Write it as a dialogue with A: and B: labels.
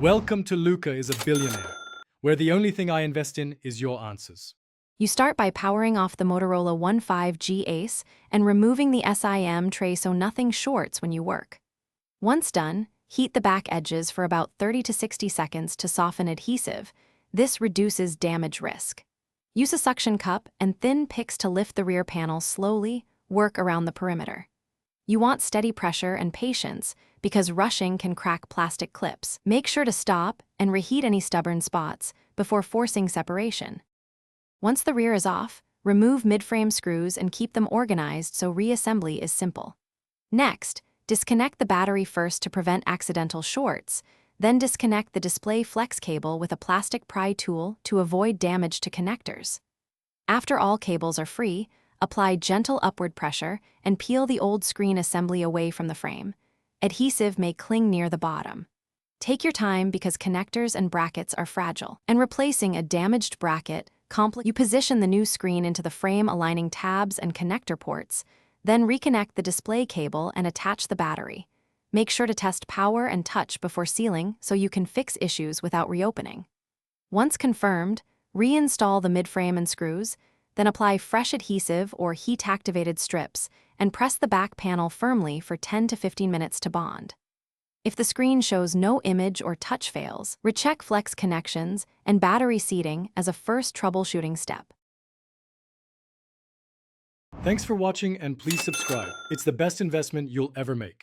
A: Welcome to Luca is a Billionaire, where the only thing I invest in is your answers.
B: You start by powering off the Motorola One 5G Ace and removing the SIM tray so nothing shorts when you work. Once done, heat the back edges for about 30 to 60 seconds to soften adhesive. This reduces damage risk. Use a suction cup and thin picks to lift the rear panel slowly. Work around the perimeter. You want steady pressure and patience because rushing can crack plastic clips. Make sure to stop and reheat any stubborn spots before forcing separation. Once the rear is off, remove mid-frame screws and keep them organized so reassembly is simple. Next, disconnect the battery first to prevent accidental shorts, then disconnect the display flex cable with a plastic pry tool to avoid damage to connectors. After all cables are free, apply gentle upward pressure and peel the old screen assembly away from the frame. Adhesive may cling near the bottom. Take your time because connectors and brackets are fragile, and replacing a damaged bracket you position the new screen into the frame, aligning tabs and connector ports, then reconnect the display cable and attach the battery. Make sure to test power and touch before sealing so you can fix issues without reopening. Once confirmed, reinstall the mid-frame and screws, then apply fresh adhesive or heat-activated strips and press the back panel firmly for 10 to 15 minutes to bond. If the screen shows no image or touch fails, recheck flex connections and battery seating as a first troubleshooting step.
A: Thanks for watching and please subscribe. It's the best investment you'll ever make.